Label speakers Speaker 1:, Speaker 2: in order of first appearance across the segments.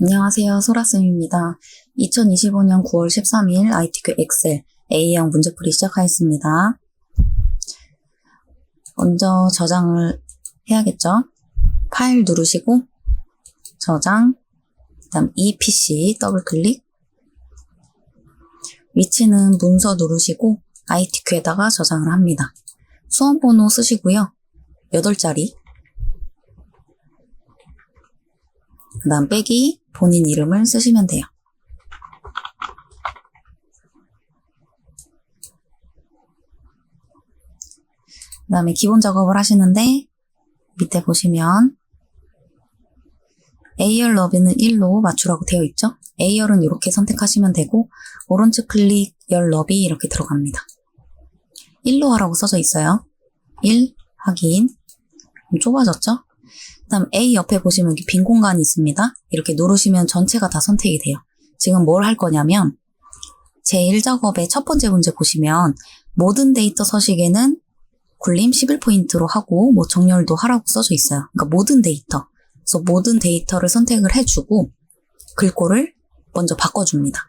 Speaker 1: 안녕하세요. 소라쌤입니다. 2025년 9월 13일 ITQ 엑셀 A형 문제풀이 시작하겠습니다. 먼저 저장을 해야겠죠? 파일 누르시고 저장, 그 다음 EPC 더블클릭, 위치는 문서 누르시고 ITQ에다가 저장을 합니다. 수험번호 쓰시고요. 8자리, 그 다음 빼기 본인 이름을 쓰시면 돼요. 그 다음에 기본 작업을 하시는데 밑에 보시면 A열 너비는 1로 맞추라고 되어 있죠? A열은 이렇게 선택하시면 되고 오른쪽 클릭 열 너비 이렇게 들어갑니다. 1로 하라고 써져 있어요. 1 확인. 좁아졌죠? 그 다음 A 옆에 보시면 여기 빈 공간이 있습니다. 이렇게 누르시면 전체가 다 선택이 돼요. 지금 뭘 할 거냐면 제1작업의 첫 번째 문제 보시면 모든 데이터 서식에는 굴림 11포인트로 하고 뭐 정렬도 하라고 써져 있어요. 그러니까 모든 데이터. 그래서 모든 데이터를 선택을 해주고 글꼴을 먼저 바꿔줍니다.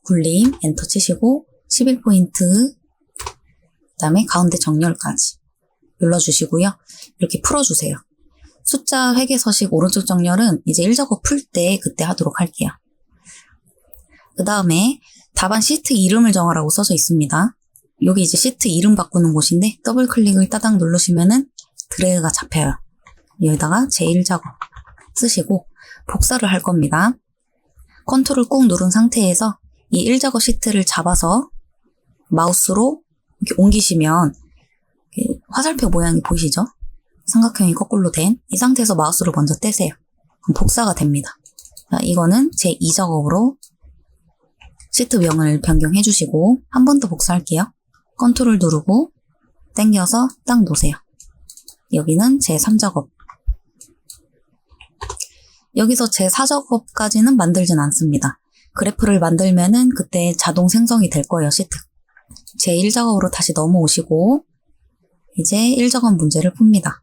Speaker 1: 굴림 엔터 치시고 11포인트 그 다음에 가운데 정렬까지 눌러주시고요. 이렇게 풀어주세요. 숫자 회계 서식 오른쪽 정렬은 이제 1작업 풀 때 그때 하도록 할게요. 그 다음에 답안 시트 이름을 정하라고 써져 있습니다. 여기 이제 시트 이름 바꾸는 곳인데 더블 클릭을 따당 누르시면은 드래그가 잡혀요. 여기다가 제1작업 쓰시고 복사를 할 겁니다. 컨트롤 꾹 누른 상태에서 이 1작업 시트를 잡아서 마우스로 이렇게 옮기시면 화살표 모양이 보이시죠? 삼각형이 거꾸로 된 이 상태에서 마우스를 먼저 떼세요. 그럼 복사가 됩니다. 자, 이거는 제2작업으로 시트명을 변경해 주시고 한 번 더 복사할게요. 컨트롤 누르고 당겨서 딱 놓으세요. 여기는 제3작업. 여기서 제4작업까지는 만들진 않습니다. 그래프를 만들면은 그때 자동 생성이 될 거예요, 시트. 제1작업으로 다시 넘어오시고 이제 1작업 문제를 풉니다.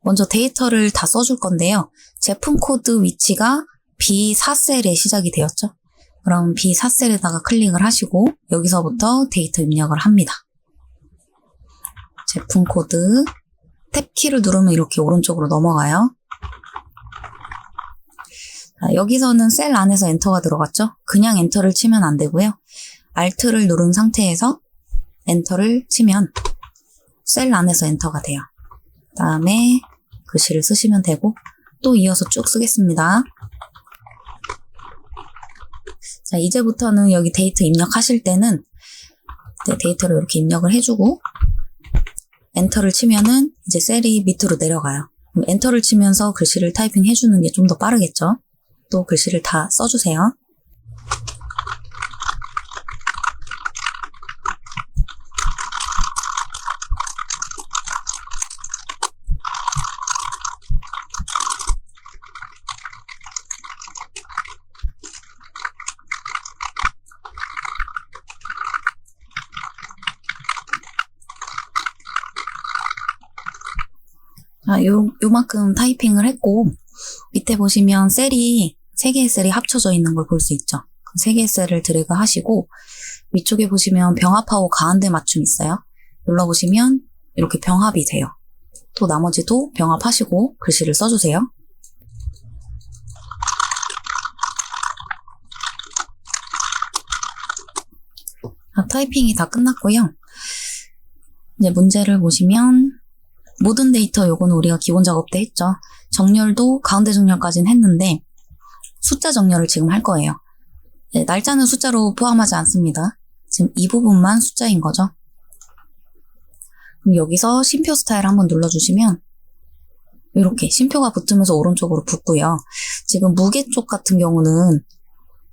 Speaker 1: 먼저 데이터를 다 써줄 건데요. 제품 코드 위치가 B4셀에 시작이 되었죠. 그럼 B4셀에다가 클릭을 하시고 여기서부터 데이터 입력을 합니다. 제품 코드 탭키를 누르면 이렇게 오른쪽으로 넘어가요. 자, 여기서는 셀 안에서 엔터가 들어갔죠. 그냥 엔터를 치면 안 되고요. Alt를 누른 상태에서 엔터를 치면 셀 안에서 엔터가 돼요. 그 다음에 글씨를 쓰시면 되고 또 이어서 쭉 쓰겠습니다. 자, 이제부터는 여기 데이터 입력하실 때는 데이터를 이렇게 입력을 해주고 엔터를 치면은 이제 셀이 밑으로 내려가요. 그럼 엔터를 치면서 글씨를 타이핑 해주는 게 좀 더 빠르겠죠? 또 글씨를 다 써주세요. 자, 요만큼 타이핑을 했고 밑에 보시면 셀이 3개의 셀이 합쳐져 있는 걸 볼 수 있죠. 3개의 셀을 드래그 하시고 위쪽에 보시면 병합하고 가운데 맞춤 있어요. 눌러보시면 이렇게 병합이 돼요. 또 나머지도 병합하시고 글씨를 써주세요. 자, 타이핑이 다 끝났고요. 이제 문제를 보시면 모든 데이터 요거는 우리가 기본 작업 때 했죠. 정렬도 가운데 정렬까지는 했는데 숫자 정렬을 지금 할 거예요. 네, 날짜는 숫자로 포함하지 않습니다. 지금 이 부분만 숫자인 거죠. 그럼 여기서 쉼표 스타일 한번 눌러주시면 이렇게 쉼표가 붙으면서 오른쪽으로 붙고요. 지금 무게 쪽 같은 경우는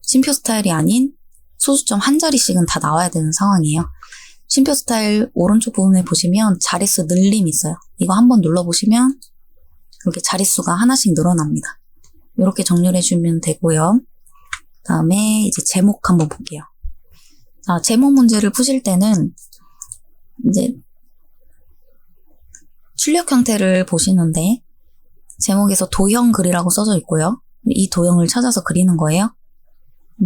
Speaker 1: 쉼표 스타일이 아닌 소수점 한 자리씩은 다 나와야 되는 상황이에요. 쉼표 스타일 오른쪽 부분에 보시면 자릿수 늘림 있어요. 이거 한번 눌러보시면 이렇게 자릿수가 하나씩 늘어납니다. 이렇게 정렬해주면 되고요. 그 다음에 이제 제목 한번 볼게요. 자, 제목 문제를 푸실 때는 이제 출력 형태를 보시는데 제목에서 도형 글이라고 써져 있고요. 이 도형을 찾아서 그리는 거예요.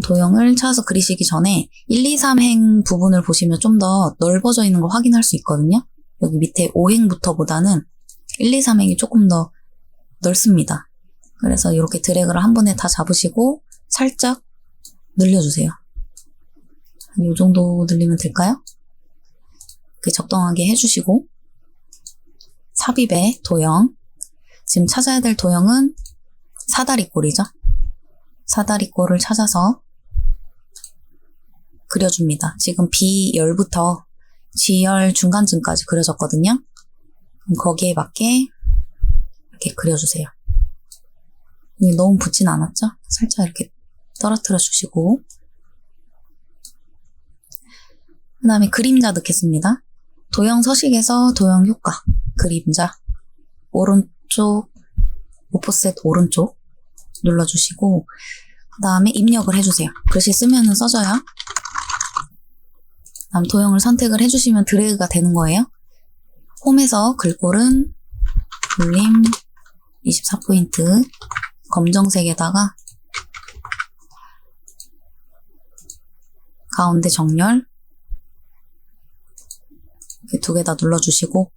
Speaker 1: 도형을 찾아서 그리시기 전에 1, 2, 3행 부분을 보시면 좀 더 넓어져 있는 걸 확인할 수 있거든요. 여기 밑에 5행부터보다는 1, 2, 3행이 조금 더 넓습니다. 그래서 이렇게 드래그를 한 번에 다 잡으시고 살짝 늘려주세요. 이 정도 늘리면 될까요? 이렇게 적당하게 해주시고 삽입의 도형, 지금 찾아야 될 도형은 사다리꼴이죠. 사다리꼴을 찾아서 그려줍니다. 지금 B열부터 G열 중간쯤까지 그려졌거든요. 그럼 거기에 맞게 이렇게 그려주세요. 너무 붙진 않았죠? 살짝 이렇게 떨어뜨려 주시고 그 다음에 그림자 넣겠습니다. 도형 서식에서 도형 효과, 그림자 오른쪽 오프셋 오른쪽 눌러주시고 그 다음에 입력을 해주세요. 글씨 쓰면은 써져요. 그 다음 도형을 선택을 해주시면 드래그가 되는 거예요. 홈에서 글꼴은 볼륨 24포인트 검정색에다가 가운데 정렬 이렇게 두 개 다 눌러주시고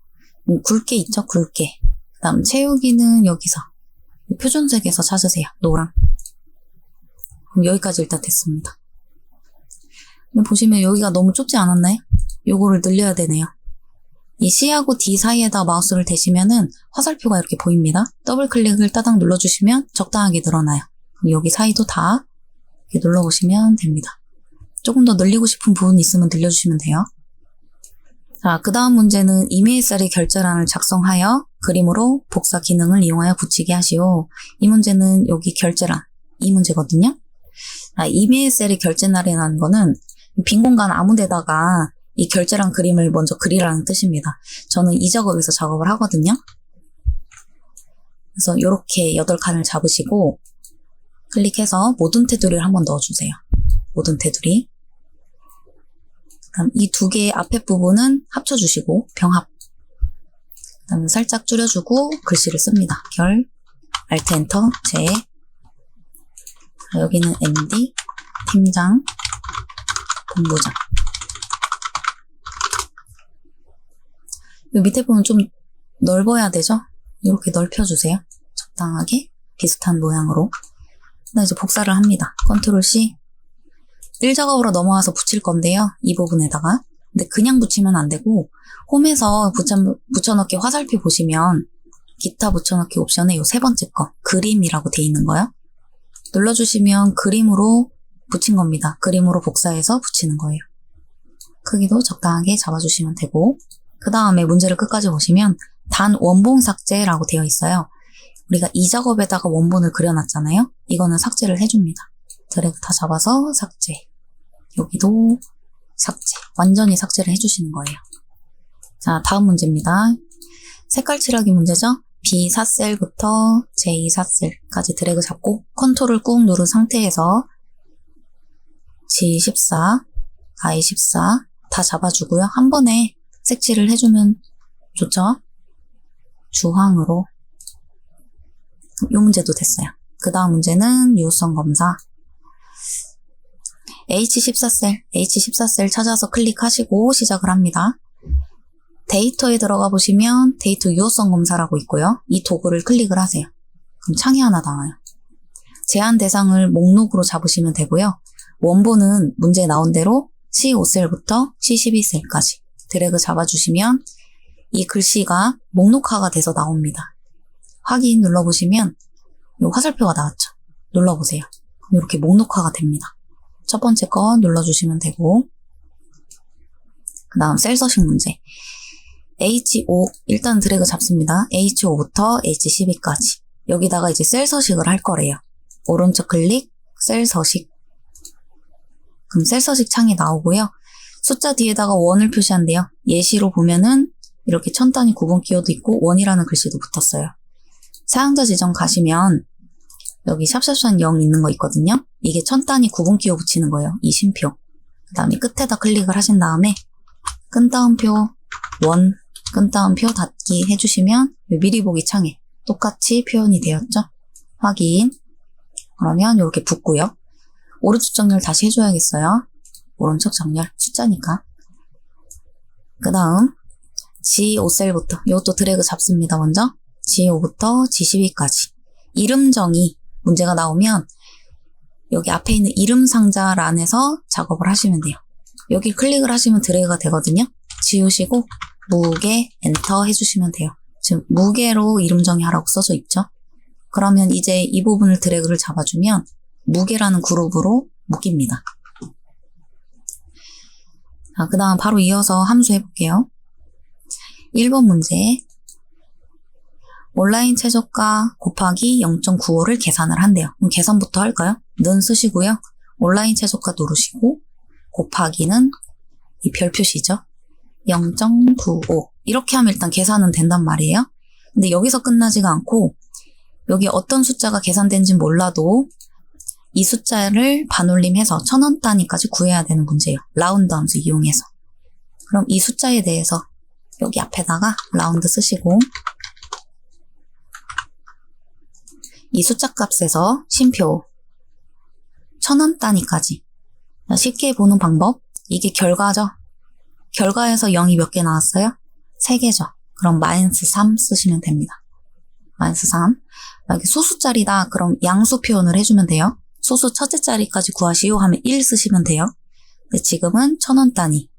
Speaker 1: 굵게 있죠? 굵게. 그 다음 채우기는 여기서 표준색에서 찾으세요. 노랑. 그럼 여기까지 일단 됐습니다. 근데 보시면 여기가 너무 좁지 않았나요? 요거를 늘려야 되네요. 이 C하고 D 사이에다 마우스를 대시면은 화살표가 이렇게 보입니다. 더블 클릭을 따당 눌러주시면 적당하게 늘어나요. 그럼 여기 사이도 다 이렇게 눌러보시면 됩니다. 조금 더 늘리고 싶은 부분이 있으면 늘려주시면 돼요. 자, 그 다음 문제는 이메일셀의 결제란을 작성하여 그림으로 복사 기능을 이용하여 붙이게 하시오. 이 문제는 여기 결제란, 이 문제거든요. 이메일셀의 결제란이라는 거는 빈 공간 아무 데다가 이 결제란 그림을 먼저 그리라는 뜻입니다. 저는 이 작업에서 작업을 하거든요. 그래서 이렇게 8칸을 잡으시고 클릭해서 모든 테두리를 한번 넣어주세요. 모든 테두리. 그다음 이 두 개의 앞에 부분은 합쳐주시고 병합. 그다음에 살짝 줄여주고 글씨를 씁니다. 결, Alt 엔터, 제. 여기는 MD, 팀장, 본부장. 이 밑에 부분 좀 넓어야 되죠? 이렇게 넓혀주세요. 적당하게 비슷한 모양으로. 그다음 이제 복사를 합니다. Ctrl C. 1작업으로 넘어와서 붙일 건데요. 이 부분에다가. 근데 그냥 붙이면 안 되고 홈에서 붙여넣기 화살표 보시면 기타 붙여넣기 옵션에 이 세 번째 거 그림이라고 돼 있는 거요. 눌러주시면 그림으로 붙인 겁니다. 그림으로 복사해서 붙이는 거예요. 크기도 적당하게 잡아주시면 되고 그 다음에 문제를 끝까지 보시면 단 원본 삭제라고 되어 있어요. 우리가 이 작업에다가 원본을 그려놨잖아요. 이거는 삭제를 해줍니다. 드래그 다 잡아서 삭제. 여기도 삭제. 완전히 삭제를 해주시는 거예요. 자, 다음 문제입니다. 색깔 칠하기 문제죠. B4셀부터 J4셀까지 드래그 잡고 컨트롤 꾹 누른 상태에서 G14, I14 다 잡아주고요. 한 번에 색칠을 해주면 좋죠. 주황으로. 이 문제도 됐어요. 그 다음 문제는 유효성 검사. H14셀 찾아서 클릭하시고 시작을 합니다. 데이터에 들어가 보시면 데이터 유효성 검사라고 있고요. 이 도구를 클릭을 하세요. 그럼 창이 하나 나와요. 제한 대상을 목록으로 잡으시면 되고요. 원본은 문제에 나온 대로 C5셀부터 C12셀까지 드래그 잡아주시면 이 글씨가 목록화가 돼서 나옵니다. 확인 눌러보시면 이 화살표가 나왔죠. 눌러보세요. 그럼 이렇게 목록화가 됩니다. 첫 번째 거 눌러주시면 되고 그 다음 셀 서식 문제 H5 일단 드래그 잡습니다. H5부터 H12까지 여기다가 이제 셀 서식을 할 거래요. 오른쪽 클릭 셀 서식 그럼 셀 서식 창이 나오고요. 숫자 뒤에다가 원을 표시한대요. 예시로 보면은 이렇게 천 단위 구분 기호도 있고 원이라는 글씨도 붙었어요. 사용자 지정 가시면 여기 샵샵샵 0 있는 거 있거든요. 이게 천 단위 구분 기호 붙이는 거예요. 이 심표. 그 다음에 끝에다 클릭을 하신 다음에 끈 따옴표 원 끈따옴표 닫기 해주시면 미리 보기 창에 똑같이 표현이 되었죠? 확인. 그러면 이렇게 붙고요. 오른쪽 정렬 다시 해줘야겠어요. 오른쪽 정렬 숫자니까. 그 다음 G5셀부터 이것도 드래그 잡습니다. 먼저 G5부터 G12까지 이름 정의 문제가 나오면 여기 앞에 있는 이름 상자란에서 작업을 하시면 돼요. 여기 클릭을 하시면 드래그가 되거든요. 지우시고 무게 엔터 해주시면 돼요. 지금 무게로 이름 정의하라고 써져 있죠. 그러면 이제 이 부분을 드래그를 잡아주면 무게라는 그룹으로 묶입니다. 자, 그 다음 바로 이어서 함수 해볼게요. 1번 문제 온라인 최저가 곱하기 0.95를 계산을 한대요. 그럼 계산부터 할까요? 는 쓰시고요. 온라인 최저가 누르시고 곱하기는 이 별 표시죠. 0.95 이렇게 하면 일단 계산은 된단 말이에요. 근데 여기서 끝나지가 않고 여기 어떤 숫자가 계산된지 몰라도 이 숫자를 반올림해서 1000원 단위까지 구해야 되는 문제예요. 라운드 함수 이용해서. 그럼 이 숫자에 대해서 여기 앞에다가 라운드 쓰시고 이 숫자 값에서 쉼표 1000원 단위까지 쉽게 보는 방법 이게 결과죠. 결과에서 0이 몇 개 나왔어요? 3개죠. 그럼 -3 쓰시면 됩니다. -3 만약에 소수짜리다 그럼 양수 표현을 해주면 돼요. 소수 첫째 자리까지 구하시오 하면 1 쓰시면 돼요. 근데 지금은 1000원 단위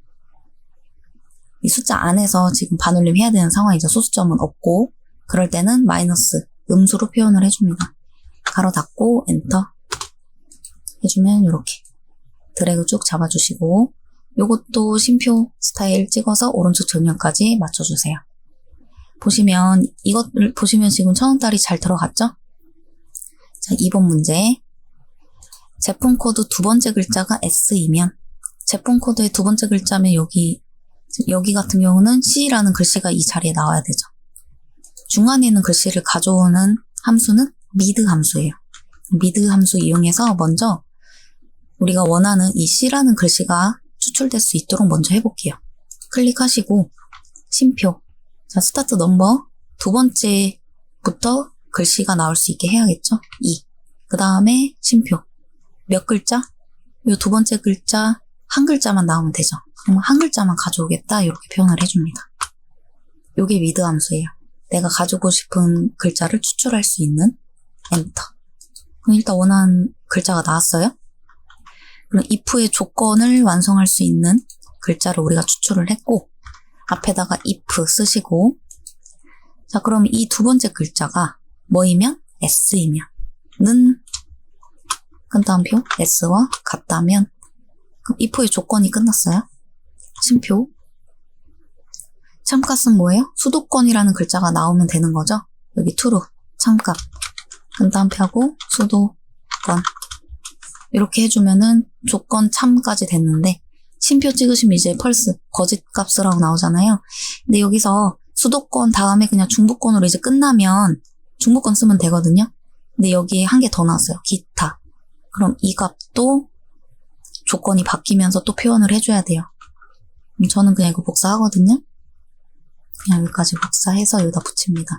Speaker 1: 이 숫자 안에서 지금 반올림 해야 되는 상황이죠. 소수점은 없고 그럴 때는 마이너스 음수로 표현을 해줍니다. 가로 닫고 엔터 해주면 이렇게 드래그 쭉 잡아주시고 요것도 쉼표 스타일 찍어서 오른쪽 정렬까지 맞춰주세요. 보시면 이것을 보시면 지금 1000원짜리 잘 들어갔죠? 자, 2번 문제 제품 코드 두 번째 글자가 S이면 제품 코드의 두 번째 글자면 여기 같은 경우는 C라는 글씨가 이 자리에 나와야 되죠. 중간에 있는 글씨를 가져오는 함수는 미드 함수예요. 미드 함수 이용해서 먼저 우리가 원하는 이 C라는 글씨가 추출될 수 있도록 먼저 해볼게요. 클릭하시고 쉼표 자 스타트 넘버 두 번째부터 글씨가 나올 수 있게 해야겠죠. 2 그 다음에 쉼표 몇 글자? 이 두 번째 글자 한 글자만 나오면 되죠. 그럼 한 글자만 가져오겠다 이렇게 표현을 해줍니다. 이게 미드 함수예요. 내가 가지고 싶은 글자를 추출할 수 있는 엔터. 그럼 일단 원하는 글자가 나왔어요. 그럼 if의 조건을 완성할 수 있는 글자를 우리가 추출을 했고 앞에다가 if 쓰시고 자 그럼 이 두 번째 글자가 뭐이면 s이면 는 끈따옴표 s와 같다면 그럼 if의 조건이 끝났어요. 쉼표 참값은 뭐예요? 수도권이라는 글자가 나오면 되는 거죠. 여기 true 참값 끈따옴표하고 수도권 이렇게 해주면은 조건 참까지 됐는데 쉼표 찍으시면 이제 펄스 거짓 값이라고 나오잖아요. 근데 여기서 수도권 다음에 그냥 중부권으로 이제 끝나면 중부권 쓰면 되거든요. 근데 여기에 한 개 더 나왔어요. 기타. 그럼 이 값도 조건이 바뀌면서 또 표현을 해줘야 돼요. 그럼 저는 그냥 이거 복사하거든요. 그냥 여기까지 복사해서 여기다 붙입니다.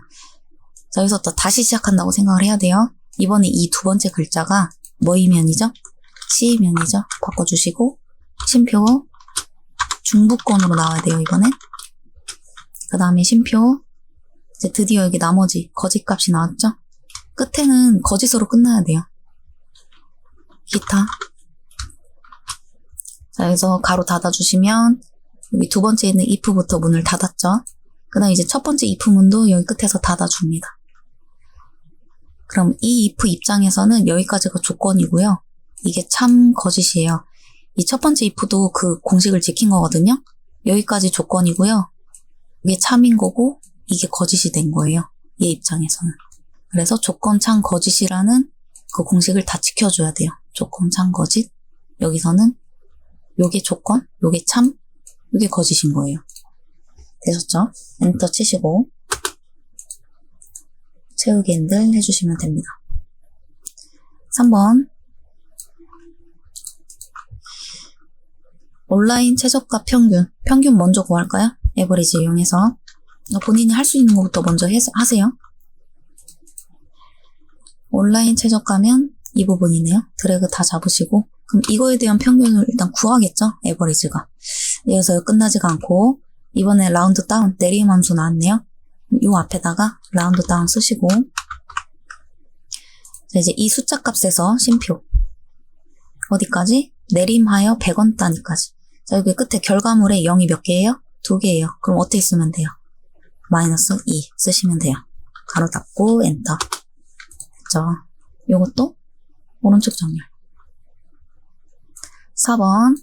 Speaker 1: 자, 여기서 또 다시 시작한다고 생각을 해야 돼요. 이번에 이 두 번째 글자가 뭐이면이죠? C면이죠. 바꿔주시고 쉼표 중부권으로 나와야 돼요. 이번엔 그 다음에 쉼표 이제 드디어 여기 나머지 거짓 값이 나왔죠? 끝에는 거짓으로 끝나야 돼요. 기타 자 여기서 가로 닫아주시면 여기 두 번째 있는 if부터 문을 닫았죠? 그 다음 이제 첫 번째 if 문도 여기 끝에서 닫아줍니다. 그럼 이 if 입장에서는 여기까지가 조건이고요. 이게 참 거짓이에요. 이 첫 번째 if도 그 공식을 지킨 거거든요. 여기까지 조건이고요. 이게 참인 거고 이게 거짓이 된 거예요. 얘 입장에서는. 그래서 조건 참 거짓이라는 그 공식을 다 지켜줘야 돼요. 조건 참 거짓. 여기서는 요게 조건, 요게 참, 요게 거짓인 거예요. 되셨죠? 엔터 치시고 채우기 핸들 해주시면 됩니다. 3번 온라인 최저가 평균 먼저 구할까요? 에버리지 이용해서 본인이 할 수 있는 것부터 먼저 하세요. 온라인 최저가면 이 부분이네요. 드래그 다 잡으시고 그럼 이거에 대한 평균을 일단 구하겠죠. 에버리지가. 여기서 끝나지가 않고 이번에 라운드 다운 내림 함수 나왔네요. 요 앞에다가 라운드 다운 쓰시고 자, 이제 이 숫자 값에서 쉼표 어디까지? 내림하여 100원 단위까지. 자, 여기 끝에 결과물에 0이 몇 개예요? 2개예요. 그럼 어떻게 쓰면 돼요? 마이너스 2 쓰시면 돼요. 가로 닫고 엔터. 그죠? 요것도 오른쪽 정렬. 4번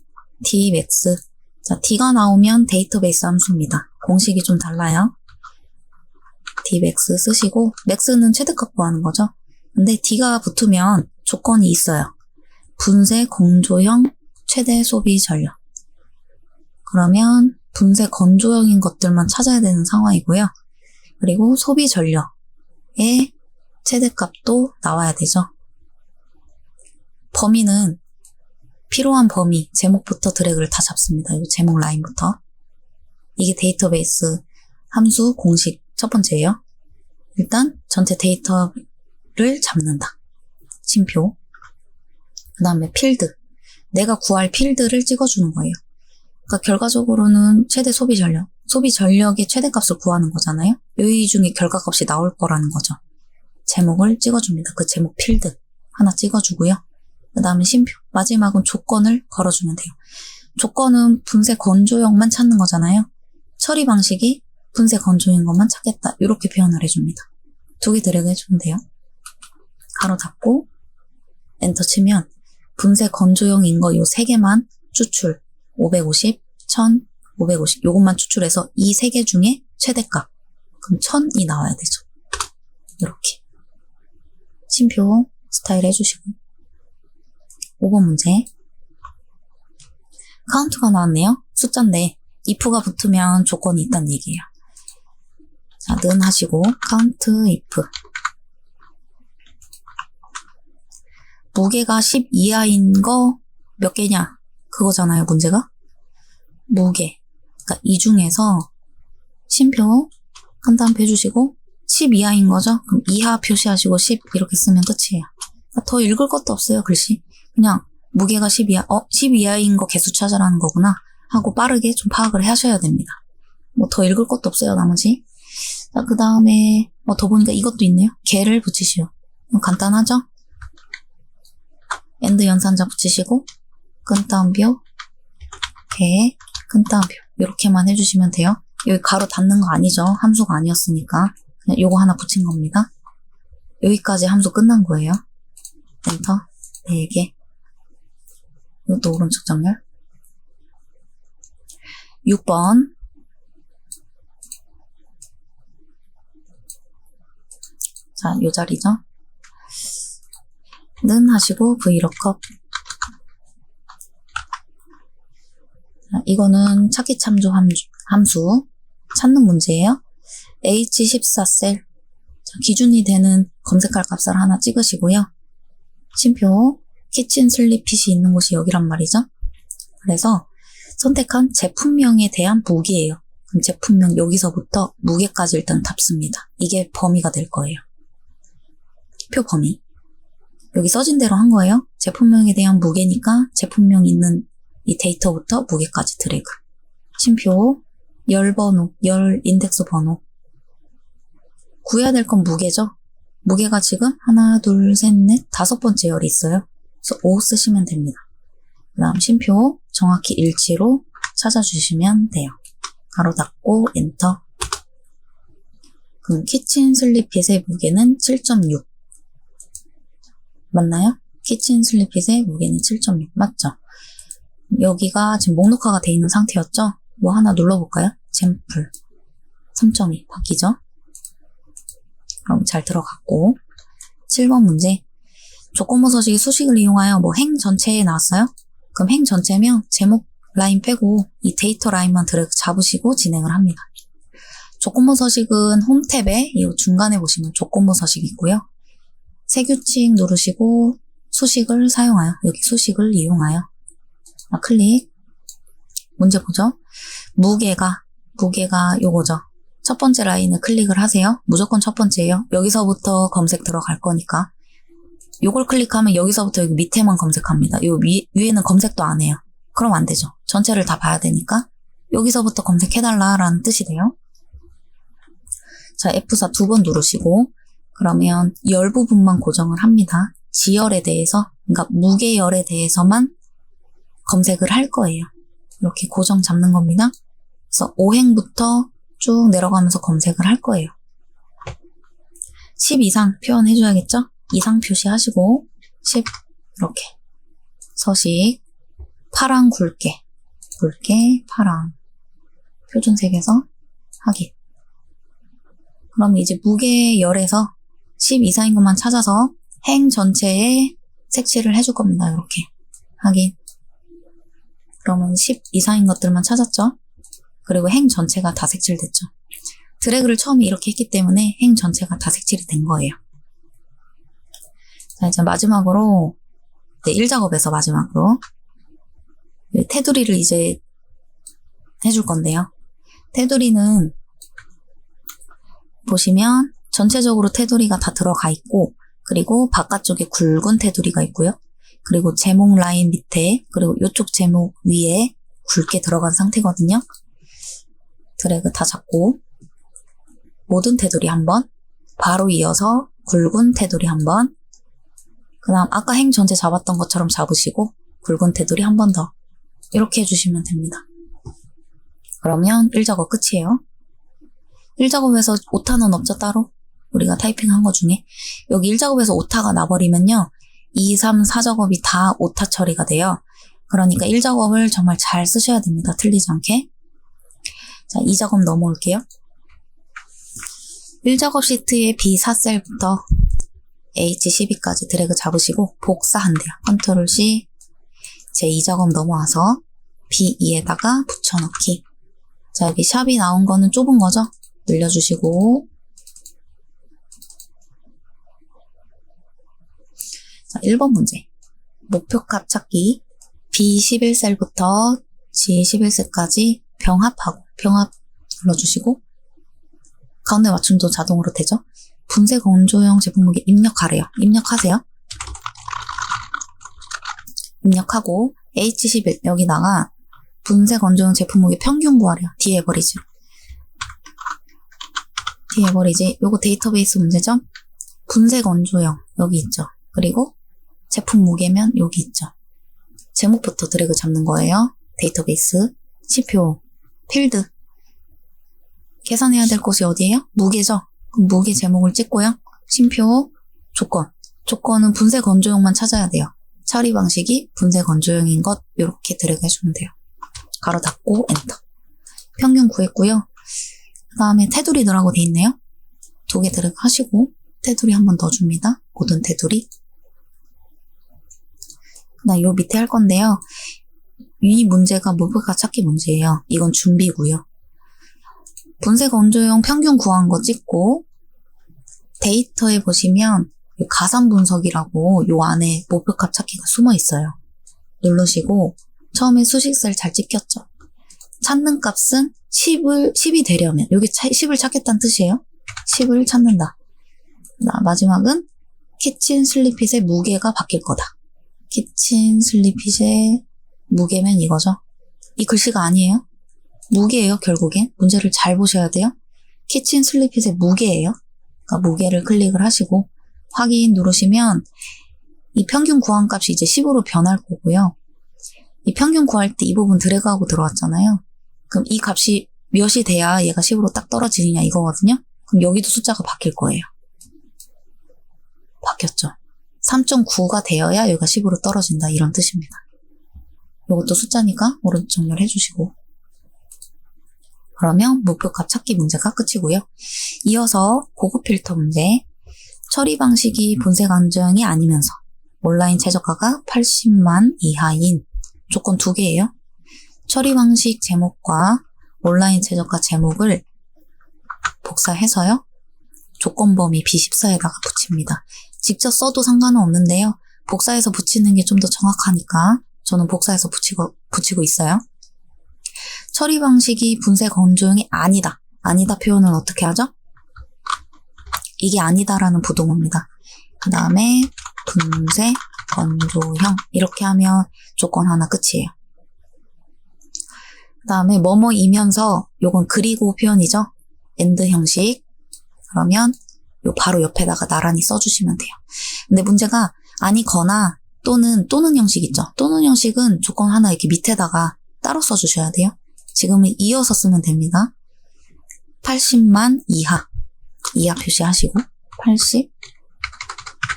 Speaker 1: dmax. 자, d가 나오면 데이터베이스 함수입니다. 공식이 좀 달라요. dmax 쓰시고 max는 최대값 구하는 거죠. 근데 d가 붙으면 조건이 있어요. 분쇄 건조형 최대 소비 전력. 그러면 분쇄 건조형인 것들만 찾아야 되는 상황이고요. 그리고 소비 전력의 최대값도 나와야 되죠. 범위는 필요한 범위, 제목부터 드래그를 다 잡습니다. 이 제목 라인부터. 이게 데이터베이스 함수 공식 첫 번째예요. 일단 전체 데이터를 잡는다. 쉼표. 그 다음에 필드. 내가 구할 필드를 찍어주는 거예요. 그러니까 결과적으로는 최대 소비 전력. 소비 전력의 최대값을 구하는 거잖아요. 이 중에 결과값이 나올 거라는 거죠. 제목을 찍어줍니다. 그 제목 필드 하나 찍어주고요. 그 다음에 쉼표. 마지막은 조건을 걸어주면 돼요. 조건은 분쇄 건조형만 찾는 거잖아요. 처리 방식이 분쇄 건조인 것만 찾겠다. 이렇게 표현을 해줍니다. 2개 드래그 해주면 돼요. 가로 닫고 엔터 치면 분쇄 건조형인 거 요 3개만 추출. 550, 1000, 550 요것만 추출해서 이 3개 중에 최대값. 그럼 1000이 나와야 되죠. 이렇게. 쉼표 스타일 해주시고 5번 문제. 카운트가 나왔네요. 숫자인데 if가 붙으면 조건이 있다는 얘기예요. 자, 는 하시고 카운트 if. 무게가 10 이하인 거 몇 개냐? 그거잖아요, 문제가. 무게. 그러니까 이 중에서 쉼표 한 다음 해주시고 10 이하인 거죠? 그럼 이하 표시하시고 10 이렇게 쓰면 끝이에요. 그러니까 더 읽을 것도 없어요, 글씨. 그냥 무게가 10 이하, 10 이하인 거 개수 찾으라는 거구나 하고 빠르게 좀 파악을 하셔야 됩니다. 뭐 더 읽을 것도 없어요, 나머지. 자, 그 다음에 더 보니까 이것도 있네요. 개를 붙이시오. 간단하죠? 엔드 연산자 붙이시고 끈따옴표, 개, 끈따옴표 이렇게만 해주시면 돼요. 여기 가로 닫는 거 아니죠? 함수가 아니었으니까 그냥 요거 하나 붙인 겁니다. 여기까지 함수 끝난 거예요. 엔터 4개. 이것도 오른쪽 정렬. 6번 자, 요 자리죠. 는 하시고 VLOOKUP. 이거는 찾기 참조 함수 찾는 문제예요. H14셀 기준이 되는 검색할 값을 하나 찍으시고요. 쉼표 키친 슬립핏이 있는 곳이 여기란 말이죠. 그래서 선택한 제품명에 대한 무게예요. 그럼 제품명 여기서부터 무게까지 일단 답습니다. 이게 범위가 될 거예요. 표 범위. 여기 써진 대로 한 거예요. 제품명에 대한 무게니까 제품명 있는 이 데이터부터 무게까지 드래그. 쉼표, 열 번호, 열 인덱스 번호. 구해야 될 건 무게죠. 무게가 지금 하나, 둘, 셋, 넷, 5번째 열이 있어요. 그래서 5 쓰시면 됩니다. 그 다음 쉼표 정확히 일치로 찾아주시면 돼요. 가로 닫고 엔터. 그럼 키친 슬립핏의 무게는 7.6. 맞나요? 키친 슬립핏의 무게는 7.6 맞죠? 여기가 지금 목록화가 돼 있는 상태였죠? 뭐 하나 눌러볼까요? 샘플 3.2 바뀌죠? 그럼 잘 들어갔고 7번 문제 조건부 서식이 수식을 이용하여 뭐 행 전체에 나왔어요? 그럼 행 전체면 제목 라인 빼고 이 데이터 라인만 드래그 잡으시고 진행을 합니다. 조건부 서식은 홈 탭에 이 중간에 보시면 조건부 서식이 있고요. 새 규칙 누르시고 수식을 사용하여 여기 수식을 이용하여 클릭 문제 보죠. 무게가 요거죠. 첫 번째 라인을 클릭을 하세요. 무조건 첫 번째예요. 여기서부터 검색 들어갈 거니까. 요걸 클릭하면 여기서부터 여기 밑에만 검색합니다. 요 위에는 검색도 안 해요. 그럼 안 되죠. 전체를 다 봐야 되니까 여기서부터 검색해달라라는 뜻이 돼요. 자, F4 두 번 누르시고 그러면 열 부분만 고정을 합니다. 지열에 대해서, 그러니까 무게열에 대해서만 검색을 할 거예요. 이렇게 고정 잡는 겁니다. 그래서 5행부터 쭉 내려가면서 검색을 할 거예요. 10 이상 표현해줘야겠죠? 이상 표시하시고 10 이렇게 서식 파랑 굵게 파랑 표준색에서 확인. 그럼 이제 무게열에서 10 이상인 것만 찾아서 행 전체에 색칠을 해줄 겁니다. 이렇게 확인. 그러면 10 이상인 것들만 찾았죠? 그리고 행 전체가 다 색칠됐죠. 드래그를 처음에 이렇게 했기 때문에 행 전체가 다 색칠이 된 거예요. 자, 이제 마지막으로 1작업에서 마지막으로 테두리를 이제 해줄 건데요. 테두리는 보시면 전체적으로 테두리가 다 들어가 있고 그리고 바깥쪽에 굵은 테두리가 있고요. 그리고 제목 라인 밑에 그리고 이쪽 제목 위에 굵게 들어간 상태거든요. 드래그 다 잡고 모든 테두리 한번 바로 이어서 굵은 테두리 한번 그 다음 아까 행 전체 잡았던 것처럼 잡으시고 굵은 테두리 한 번 더 이렇게 해주시면 됩니다. 그러면 1작업 끝이에요. 1작업에서 오타는 없죠 따로? 우리가 타이핑한 거 중에 여기 1작업에서 오타가 나버리면요 2, 3, 4작업이 다 오타 처리가 돼요. 그러니까 1작업을 정말 잘 쓰셔야 됩니다. 틀리지 않게. 자, 2작업 넘어올게요. 1작업 시트의 B4셀부터 H12까지 드래그 잡으시고 복사한대요. 컨트롤 C 제 2작업 넘어와서 B2에다가 붙여넣기. 자, 여기 샵이 나온 거는 좁은 거죠? 늘려주시고 자, 1번 문제 목표값 찾기 B11셀부터 G11셀까지 병합하고 병합 눌러주시고 가운데 맞춤도 자동으로 되죠? 분쇄 건조형 제품 무게 입력하래요. 입력하세요. 입력하고 H11 여기다가 분쇄 건조형 제품 무게 평균 구하래요. 디에버리지. 디에버리지. 요거 데이터베이스 문제죠? 분쇄 건조형 여기 있죠. 그리고 제품 무게면 여기 있죠. 제목부터 드래그 잡는 거예요. 데이터베이스. 시표. 필드. 계산해야 될 곳이 어디예요? 무게죠? 그럼 무게 제목을 찍고요. 심표. 조건. 조건은 분쇄 건조형만 찾아야 돼요. 처리 방식이 분쇄 건조형인 것 이렇게 드래그 해주면 돼요. 가로 닫고 엔터. 평균 구했고요. 그 다음에 테두리들하고 돼 있네요. 2개 드래그 하시고 테두리 한 번 더 줍니다. 모든 테두리. 그 다음 요 밑에 할 건데요. 이 문제가 목표값 찾기 문제예요. 이건 준비고요. 분쇄 건조형 평균 구한 거 찍고 데이터에 보시면 가산 분석이라고 요 안에 목표값 찾기가 숨어 있어요. 누르시고 처음에 수식셀 잘 찍혔죠? 찾는 값은 10이 되려면 여기 10을 찾겠다는 뜻이에요. 10을 찾는다. 마지막은 키친 슬리핏의 무게가 바뀔 거다. 키친 슬리핏의 무게면 이거죠. 이 글씨가 아니에요. 무게예요. 결국엔 문제를 잘 보셔야 돼요. 키친 슬리핏의 무게예요. 그러니까 무게를 클릭을 하시고 확인 누르시면 이 평균 구한 값이 이제 10으로 변할 거고요. 이 평균 구할 때 이 부분 드래그하고 들어왔잖아요. 그럼 이 값이 몇이 돼야 얘가 10으로 딱 떨어지느냐 이거거든요. 그럼 여기도 숫자가 바뀔 거예요. 바뀌었죠. 3.9가 되어야 여기가 10으로 떨어진다 이런 뜻입니다. 이것도 숫자니까 오른쪽 정렬해 주시고 그러면 목표값 찾기 문제가 끝이고요. 이어서 고급 필터 문제. 처리 방식이 분쇄 건조형이 아니면서 온라인 최저가가 80만 이하인 조건 2개예요. 처리 방식 제목과 온라인 최저가 제목을 복사해서요. 조건 범위 B14에다가 붙입니다. 직접 써도 상관은 없는데요. 복사해서 붙이는 게 좀 더 정확하니까 저는 복사해서 붙이고 있어요. 처리 방식이 분쇄 건조형이 아니다. 아니다 표현은 어떻게 하죠? 이게 아니다라는 부동어입니다. 그 다음에 분쇄, 건조형 이렇게 하면 조건 하나 끝이에요. 그 다음에 뭐뭐이면서 요건 그리고 표현이죠. and 형식. 그러면 요 바로 옆에다가 나란히 써주시면 돼요. 근데 문제가 아니거나 또는 형식 있죠. 또는 형식은 조건 하나 이렇게 밑에다가 따로 써주셔야 돼요. 지금은 이어서 쓰면 됩니다. 80만 이하 표시하시고 80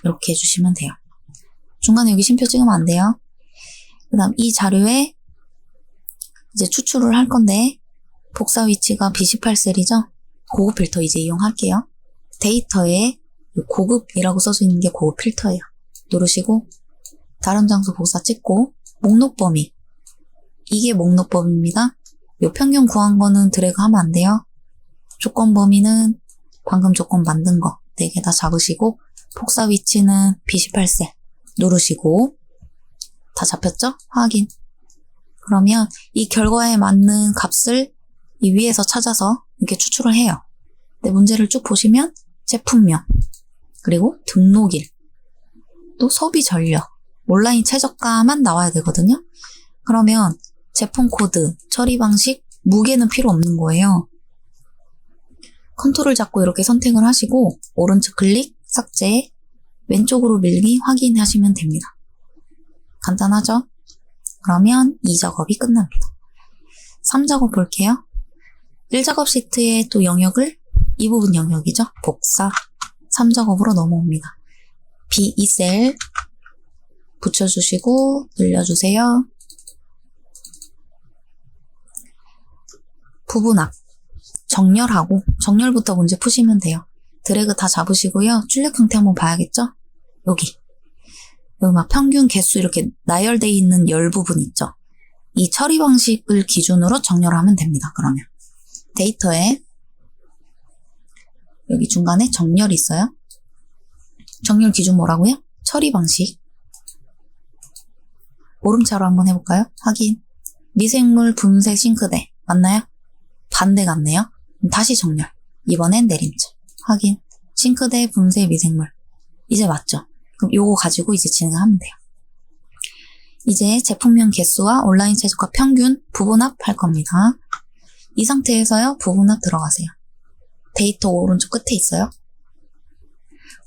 Speaker 1: 이렇게 해주시면 돼요. 중간에 여기 쉼표 찍으면 안 돼요. 그 다음 이 자료에 이제 추출을 할 건데 복사 위치가 B18셀이죠. 고급 필터 이제 이용할게요. 데이터에 고급이라고 써져 있는 게 고급 필터예요. 누르시고 다른 장소 복사 찍고 목록 범위 이게 목록 범위입니다. 요 평균 구한 거는 드래그 하면 안 돼요. 조건 범위는 방금 조건 만든 거 4개 다 잡으시고 복사 위치는 B18셀 누르시고 다 잡혔죠? 확인. 그러면 이 결과에 맞는 값을 이 위에서 찾아서 이렇게 추출을 해요. 근데 문제를 쭉 보시면 제품명 그리고 등록일 또 소비 전력 온라인 최저가만 나와야 되거든요. 그러면 제품 코드, 처리 방식, 무게는 필요 없는 거예요. 컨트롤 잡고 이렇게 선택을 하시고 오른쪽 클릭, 삭제, 왼쪽으로 밀기 확인하시면 됩니다. 간단하죠? 그러면 2작업이 끝납니다. 3작업 볼게요. 1작업 시트의 또 영역을 이 부분 영역이죠. 복사 3작업으로 넘어옵니다. B2셀 붙여주시고 늘려주세요. 부분합 정렬하고 정렬부터 문제 푸시면 돼요. 드래그 다 잡으시고요. 출력 형태 한번 봐야겠죠? 여기 막 평균 개수 이렇게 나열되어 있는 열 부분 있죠? 이 처리 방식을 기준으로 정렬하면 됩니다. 그러면 데이터에 여기 중간에 정렬이 있어요. 정렬 기준 뭐라고요? 처리 방식. 오름차로 한번 해볼까요? 확인. 미생물 분쇄 싱크대 맞나요? 반대 같네요. 다시 정렬. 이번엔 내림차. 확인. 싱크대 분쇄 미생물. 이제 맞죠? 그럼 요거 가지고 이제 진행하면 돼요. 이제 제품명 개수와 온라인 최저가 평균 부분합 할 겁니다. 이 상태에서요. 부분합 들어가세요. 데이터 오른쪽 끝에 있어요.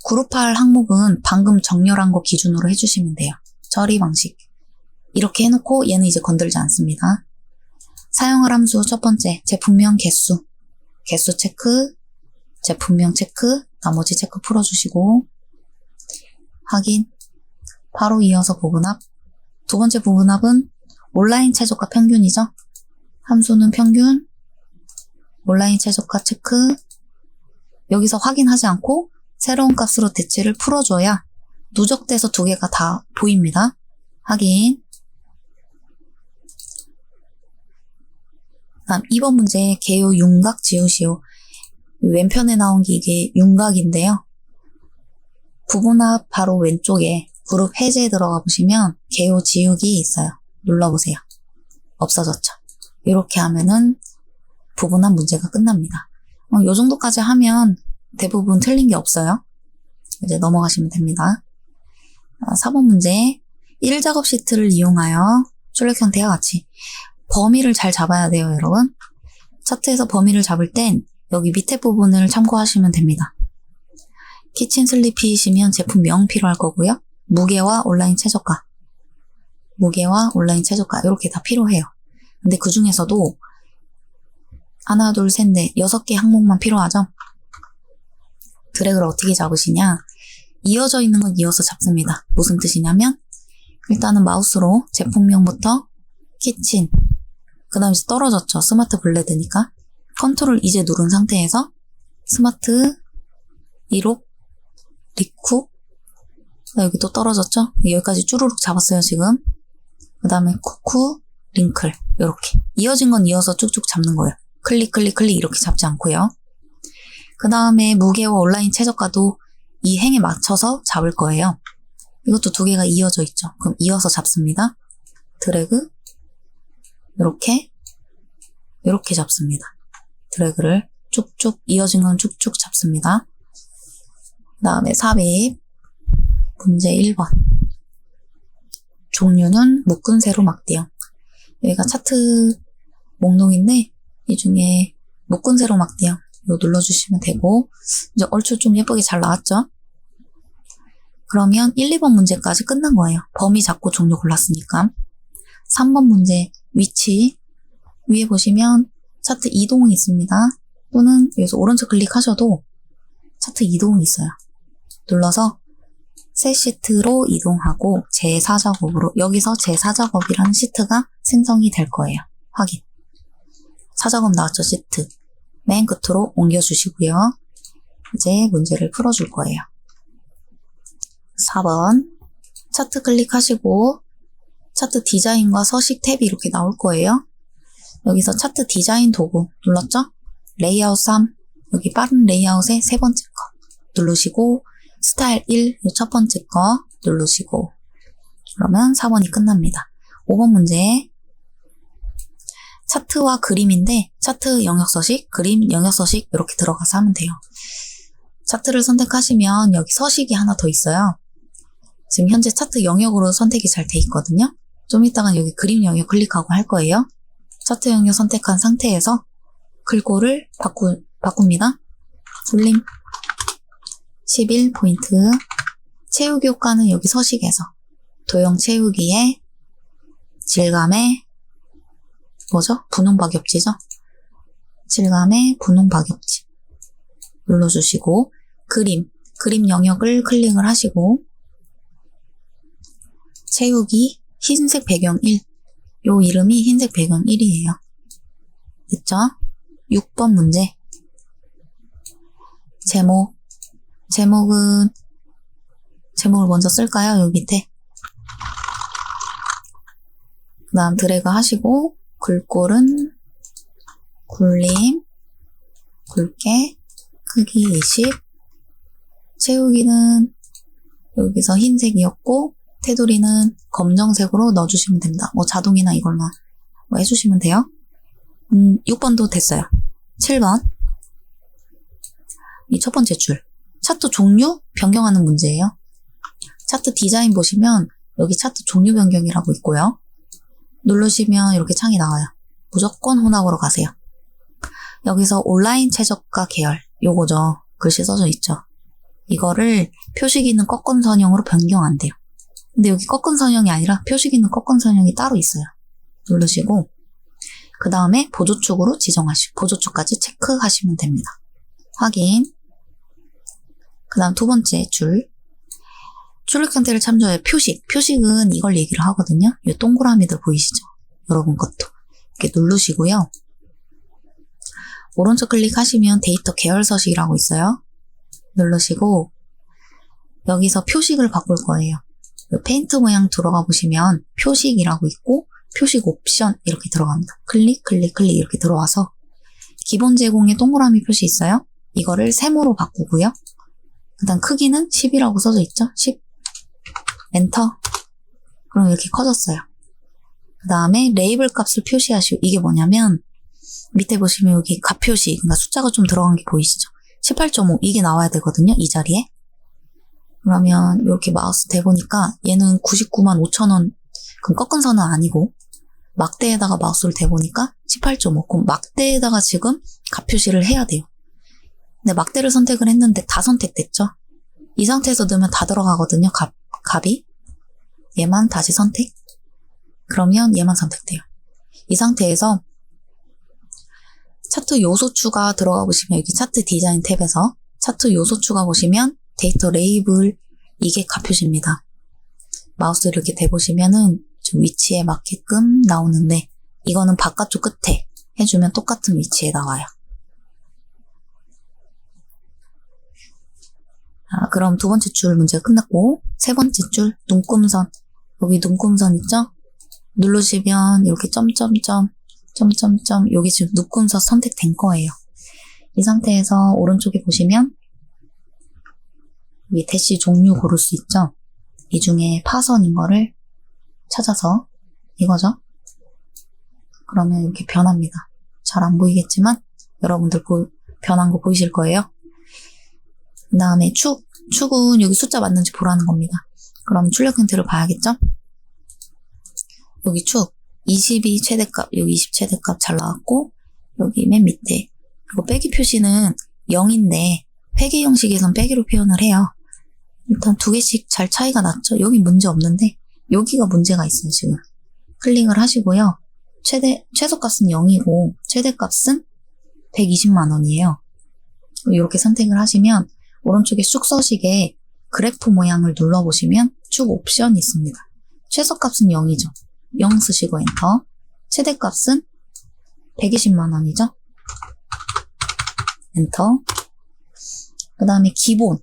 Speaker 1: 그룹할 항목은 방금 정렬한 거 기준으로 해주시면 돼요. 처리 방식. 이렇게 해놓고 얘는 이제 건들지 않습니다. 사용할 함수 첫 번째 제품명 개수. 개수 체크, 제품명 체크, 나머지 체크 풀어주시고 확인. 바로 이어서 부분합. 두 번째 부분합은 온라인 최저가 평균이죠. 함수는 평균, 온라인 최저가 체크. 여기서 확인하지 않고 새로운 값으로 대치를 풀어줘야 누적돼서 두 개가 다 보입니다. 확인. 다음 2번 문제 개요 윤곽 지우시오. 왼편에 나온 게 이게 윤곽인데요. 부분합 바로 왼쪽에 그룹 해제에 들어가 보시면 개요 지우기 있어요. 눌러보세요. 없어졌죠. 이렇게 하면은 부분합 문제가 끝납니다. 요 정도까지 하면 대부분 틀린 게 없어요. 이제 넘어가시면 됩니다. 4번 문제 1작업 시트를 이용하여 출력 형태와 같이 범위를 잘 잡아야 돼요, 여러분. 차트에서 범위를 잡을 땐 여기 밑에 부분을 참고하시면 됩니다. 키친 슬리피이시면 제품명 필요할 거고요. 무게와 온라인 최저가. 무게와 온라인 최저가 이렇게 다 필요해요. 근데 그 중에서도 하나, 둘, 셋, 넷, 6개 항목만 필요하죠? 드래그를 어떻게 잡으시냐? 이어져 있는 건 이어서 잡습니다. 무슨 뜻이냐면 일단은 마우스로 제품명부터 키친 그 다음에 이제 떨어졌죠. 스마트 블레드니까 컨트롤 이제 누른 상태에서 스마트 1호 리쿠 여기 또 떨어졌죠? 여기까지 쭈루룩 잡았어요 지금. 그 다음에 쿠쿠 링클 이렇게 이어진 건 이어서 쭉쭉 잡는 거예요. 클릭 클릭 클릭 이렇게 잡지 않고요. 그 다음에 무게와 온라인 최저가도 이 행에 맞춰서 잡을 거예요. 이것도 두 개가 이어져 있죠. 그럼 이어서 잡습니다. 드래그 이렇게 잡습니다. 드래그를 쭉쭉 이어진 건 쭉쭉 잡습니다. 그 다음에 삽입 문제 1번 종류는 묶은 세로 막대형. 여기가 차트 목록인데 이 중에 묶은 세로 막대형 이거 눌러주시면 되고 이제 얼추 좀 예쁘게 잘 나왔죠? 그러면 1, 2번 문제까지 끝난 거예요. 범위 잡고 종류 골랐으니까. 3번 문제 위치 위에 보시면 차트 이동이 있습니다. 또는 여기서 오른쪽 클릭하셔도 차트 이동이 있어요. 눌러서 새 시트로 이동하고 제4작업으로 여기서 제4작업이라는 시트가 생성이 될 거예요. 확인. 4작업 나왔죠? 시트. 맨 끝으로 옮겨주시고요. 이제 문제를 풀어줄 거예요. 4번 차트 클릭하시고 차트 디자인과 서식 탭이 이렇게 나올 거예요. 여기서 차트 디자인 도구 눌렀죠? 레이아웃 3 여기 빠른 레이아웃의 세 번째 거 누르시고 스타일 1 첫 번째 거 누르시고 그러면 4번이 끝납니다. 5번 문제 차트와 그림인데 차트 영역 서식, 그림 영역 서식 이렇게 들어가서 하면 돼요. 차트를 선택하시면 여기 서식이 하나 더 있어요. 지금 현재 차트 영역으로 선택이 잘 돼 있거든요. 좀 이따가 여기 그림 영역 클릭하고 할 거예요. 차트 영역 선택한 상태에서 글꼴을 바꿉니다. 굴림 11포인트 채우기 효과는 여기 서식에서 도형 채우기에 질감의 뭐죠? 분홍 박엽지죠? 질감의 분홍 박엽지 눌러주시고 그림 영역을 클릭을 하시고 채우기 흰색 배경 1 요 이름이 흰색 배경 1이에요. 됐죠? 6번 문제 제목을 먼저 쓸까요? 여기 밑에 그 다음 드래그 하시고 글꼴은 굴림 굵게 크기 20 채우기는 여기서 흰색이었고 테두리는 검정색으로 넣어주시면 됩니다. 뭐 자동이나 이걸로 뭐 해주시면 돼요. 6번도 됐어요. 7번 이 첫 번째 줄 차트 종류 변경하는 문제예요. 차트 디자인 보시면 여기 차트 종류 변경이라고 있고요. 누르시면 이렇게 창이 나와요. 무조건 혼합으로 가세요. 여기서 온라인 최저가 계열 요거죠. 글씨 써져 있죠. 이거를 표시기는 꺾은 선형으로 변경 안 돼요. 근데 여기 꺾은 선형이 아니라 표시기는 꺾은 선형이 따로 있어요. 누르시고 그 다음에 보조축으로 지정하시고 보조축까지 체크하시면 됩니다. 확인. 그 다음 두 번째 출력 형태를 참조해 표식은 이걸 얘기를 하거든요. 이 동그라미들 보이시죠? 여러분 것도 이렇게 누르시고요. 오른쪽 클릭하시면 데이터 계열 서식이라고 있어요. 누르시고 여기서 표식을 바꿀 거예요. 페인트 모양 들어가 보시면 표식이라고 있고 표식 옵션 이렇게 들어갑니다. 클릭 이렇게 들어와서 기본 제공에 동그라미 표시 있어요. 이거를 세모로 바꾸고요. 그 다음 크기는 10이라고 써져 있죠? 10 엔터 그럼 이렇게 커졌어요. 그 다음에 레이블 값을 표시하시고 이게 뭐냐면 밑에 보시면 여기 값 표시 그러니까 숫자가 좀 들어간 게 보이시죠? 18.5 이게 나와야 되거든요. 이 자리에 그러면 이렇게 마우스 대보니까 얘는 99만 5천원 그럼 꺾은 선은 아니고 막대에다가 마우스를 대보니까 18.5 그럼 막대에다가 지금 값 표시를 해야 돼요. 근데 막대를 선택을 했는데 다 선택됐죠? 이 상태에서 넣으면 다 들어가거든요. 값이 얘만 다시 선택 그러면 얘만 선택돼요. 이 상태에서 차트 요소추가 들어가 보시면 여기 차트 디자인 탭에서 차트 요소추가 보시면 데이터 레이블 이게 값 표시입니다. 마우스를 이렇게 대보시면은 좀 위치에 맞게끔 나오는데 이거는 바깥쪽 끝에 해주면 똑같은 위치에 나와요. 그럼 두 번째 줄 문제가 끝났고 세 번째 줄 눈금선 여기 눈금선 있죠? 누르시면 이렇게 점점점 여기 지금 눈금선 선택된 거예요. 이 상태에서 오른쪽에 보시면 여기 대시 종류 고를 수 있죠? 이 중에 파선인 거를 찾아서 이거죠? 그러면 이렇게 변합니다. 잘 안 보이겠지만 여러분들 변한 거 보이실 거예요. 그 다음에 축은 여기 숫자 맞는지 보라는 겁니다. 그럼 출력 형태를 봐야겠죠? 여기 축 22 최대값, 여기 20 최대값 잘 나왔고 여기 맨 밑에 이거 빼기 표시는 0인데 회계 형식에선 빼기로 표현을 해요. 일단 두 개씩 잘 차이가 났죠? 여기 문제 없는데 여기가 문제가 있어요. 지금 클릭을 하시고요. 최소값은 0이고 최대값은 120만 원이에요. 이렇게 선택을 하시면 오른쪽에 축 서식에 그래프 모양을 눌러보시면 축 옵션이 있습니다. 최소값은 0이죠. 0 쓰시고 엔터. 최대값은 120만 원이죠. 엔터. 그 다음에 기본.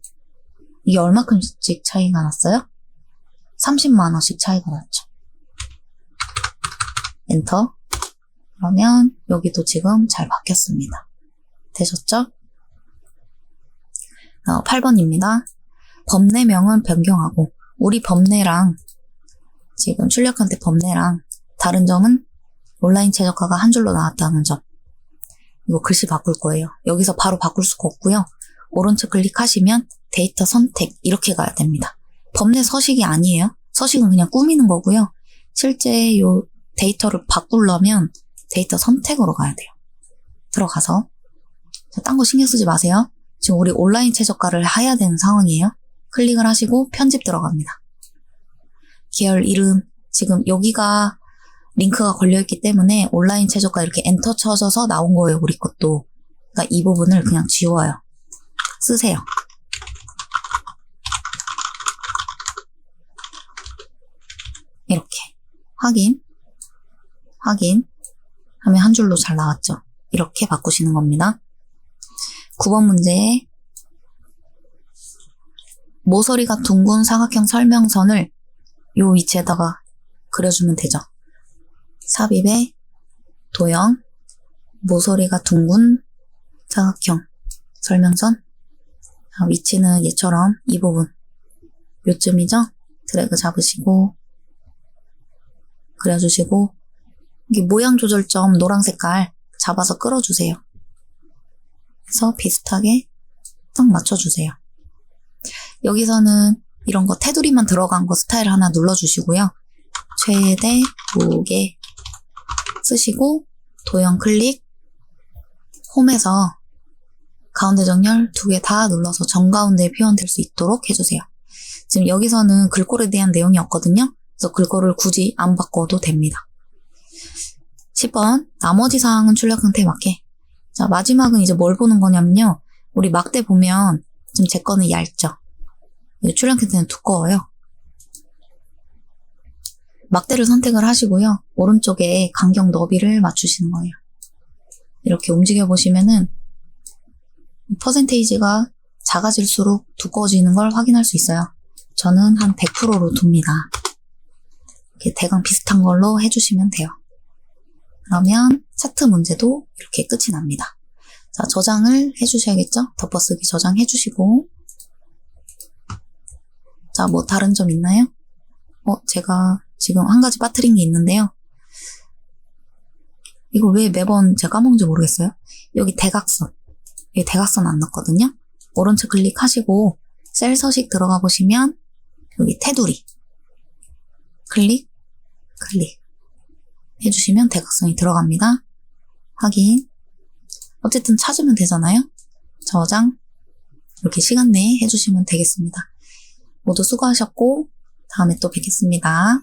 Speaker 1: 이게 얼마큼씩 차이가 났어요? 30만 원씩 차이가 났죠. 엔터. 그러면 여기도 지금 잘 바뀌었습니다. 되셨죠? 8번입니다. 법내명은 변경하고 우리 법내랑 지금 출력 형태 법내랑 다른 점은 온라인 최저가가 한 줄로 나왔다는 점. 이거 글씨 바꿀 거예요. 여기서 바로 바꿀 수가 없고요. 오른쪽 클릭하시면 데이터 선택 이렇게 가야 됩니다. 법내 서식이 아니에요. 서식은 그냥 꾸미는 거고요. 실제 요 데이터를 바꾸려면 데이터 선택으로 가야 돼요. 들어가서 딴 거 신경 쓰지 마세요. 지금 우리 온라인 최저가를 해야 되는 상황이에요. 클릭을 하시고 편집 들어갑니다. 계열 이름 지금 여기가 링크가 걸려있기 때문에 온라인 최저가 이렇게 엔터 쳐져서 나온 거예요. 우리 것도. 그러니까 이 부분을 그냥 지워요. 쓰세요. 이렇게 확인 하면 한 줄로 잘 나왔죠. 이렇게 바꾸시는 겁니다. 9번 문제 모서리가 둥근 사각형 설명선을 요 위치에다가 그려주면 되죠. 삽입에 도형 모서리가 둥근 사각형 설명선 위치는 얘처럼 이 부분 요쯤이죠. 드래그 잡으시고 그려주시고 이게 모양 조절점 노란 색깔 잡아서 끌어주세요. 그래서 비슷하게 딱 맞춰주세요. 여기서는 이런 거 테두리만 들어간 거 스타일 하나 눌러주시고요. 최대 무게 쓰시고 도형 클릭 홈에서 가운데 정렬 두 개 다 눌러서 정가운데에 표현될 수 있도록 해주세요. 지금 여기서는 글꼴에 대한 내용이 없거든요. 그래서 글꼴을 굳이 안 바꿔도 됩니다. 10번 나머지 사항은 출력 형태에 맞게. 자, 마지막은 이제 뭘 보는 거냐면요. 우리 막대 보면 지금 제 거는 얇죠. 출력 형태는 두꺼워요. 막대를 선택을 하시고요. 오른쪽에 간격 너비를 맞추시는 거예요. 이렇게 움직여 보시면은 퍼센테이지가 작아질수록 두꺼워지는 걸 확인할 수 있어요. 저는 한 100%로 둡니다. 이렇게 대강 비슷한 걸로 해주시면 돼요. 그러면 차트 문제도 이렇게 끝이 납니다. 자, 저장을 해주셔야겠죠? 덮어쓰기 저장해주시고 자, 뭐 다른 점 있나요? 제가 지금 한 가지 빠뜨린 게 있는데요. 이거 왜 매번 제가 까먹는지 모르겠어요. 여기 대각선. 여기 대각선 안 넣었거든요. 오른쪽 클릭하시고 셀 서식 들어가 보시면 여기 테두리 클릭 해주시면 대각선이 들어갑니다. 확인. 어쨌든 찾으면 되잖아요. 저장 이렇게 시간 내에 해주시면 되겠습니다. 모두 수고하셨고 다음에 또 뵙겠습니다.